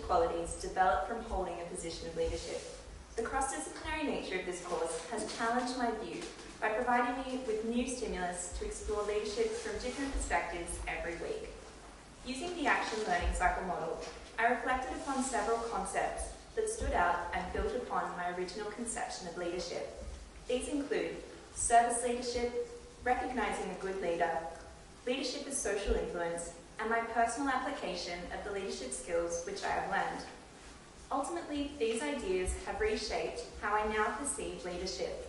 qualities developed from holding a position of leadership. The cross-disciplinary nature of this course has challenged my view by providing me with new stimulus to explore leadership from different perspectives every week. Using the Action Learning Cycle model, I reflected upon several concepts that stood out and built upon my original conception of leadership. These include service leadership, recognising a good leader, leadership as social influence, and my personal application of the leadership skills which I have learned. Ultimately, these ideas have reshaped how I now perceive leadership.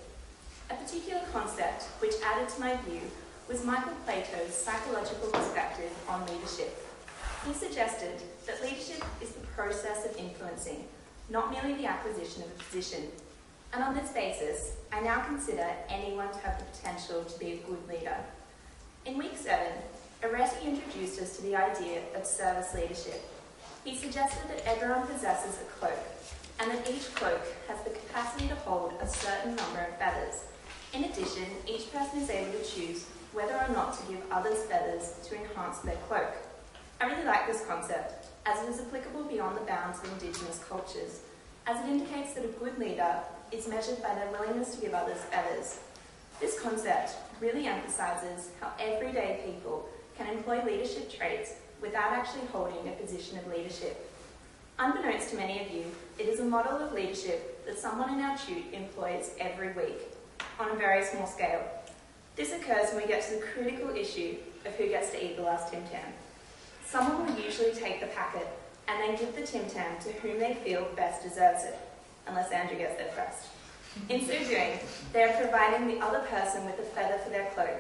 A particular concept which added to my view was Michael Plato's psychological perspective on leadership. He suggested that leadership is the process of influencing, not merely the acquisition of a position. And on this basis, I now consider anyone to have the potential to be a good leader. In week 7, Areti introduced us to the idea of service leadership. He suggested that everyone possesses a cloak, and that each cloak has the capacity to hold a certain number of feathers. In addition, each person is able to choose whether or not to give others feathers to enhance their cloak. I really like this concept, as it is applicable beyond the bounds of Indigenous cultures, as it indicates that a good leader is measured by their willingness to give others feathers. This concept really emphasises how everyday people can employ leadership traits without actually holding a position of leadership. Unbeknownst to many of you, it is a model of leadership that someone in our tute employs every week, on a very small scale. This occurs when we get to the critical issue of who gets to eat the last Tim Tam. Someone will usually take the packet and then give the Tim Tam to whom they feel best deserves it, unless Andrew gets there first. In so doing, they are providing the other person with a feather for their cloak.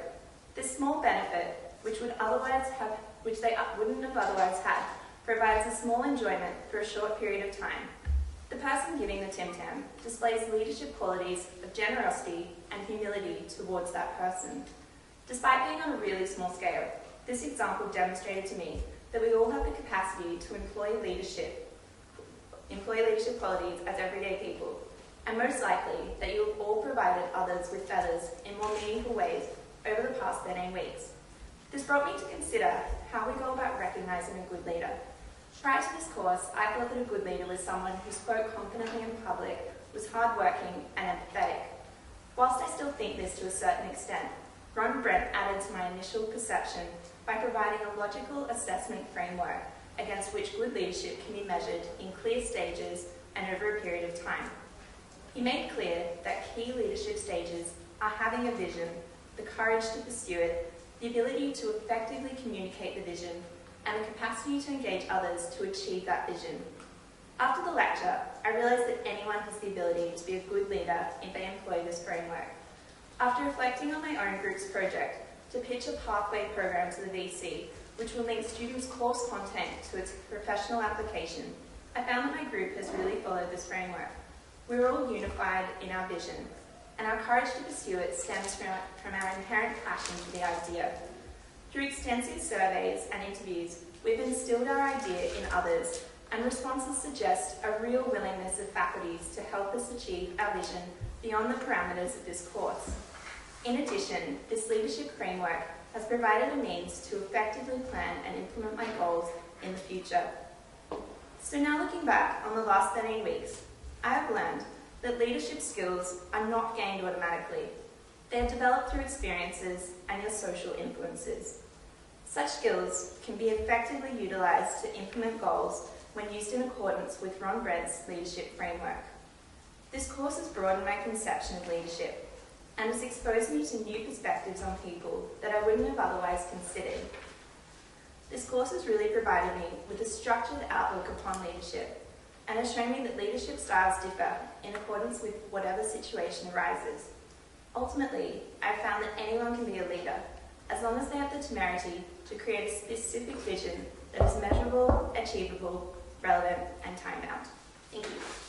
This small benefit, which they wouldn't have otherwise had, provides a small enjoyment for a short period of time. The person giving the Tim Tam displays leadership qualities of generosity and humility towards that person. Despite being on a really small scale, this example demonstrated to me that we all have the capacity to employ leadership qualities as everyday people, and most likely that you have all provided others with feathers in more meaningful ways over the past 13 weeks. This brought me to consider how we go about recognising a good leader. Prior to this course, I thought that a good leader was someone who spoke confidently in public, was hardworking and empathetic. Whilst I still think this to a certain extent, Ron Brent added to my initial perception by providing a logical assessment framework against which good leadership can be measured in clear stages and over a period of time. He made clear that key leadership stages are having a vision, the courage to pursue it, the ability to effectively communicate the vision, and the capacity to engage others to achieve that vision. After the lecture, I realised that anyone has the ability to be a good leader if they employ this framework. After reflecting on my own group's project to pitch a pathway program to the VC, which will link students' course content to its professional application, I found that my group has really followed this framework. We were all unified in our vision, and our courage to pursue it stems from our inherent passion for the idea. Through extensive surveys and interviews, we've instilled our idea in others, and responses suggest a real willingness of faculties to help us achieve our vision beyond the parameters of this course. In addition, this leadership framework has provided a means to effectively plan and implement my goals in the future. So now looking back on the last 13 weeks, I have learned that leadership skills are not gained automatically. They are developed through experiences and your social influences. Such skills can be effectively utilised to implement goals when used in accordance with Ron Brent's leadership framework. This course has broadened my conception of leadership and has exposed me to new perspectives on people that I wouldn't have otherwise considered. This course has really provided me with a structured outlook upon leadership and has shown me that leadership styles differ in accordance with whatever situation arises. Ultimately, I have found that anyone can be a leader, as long as they have the temerity to create a specific vision that is measurable, achievable, relevant, and time-bound. Thank you.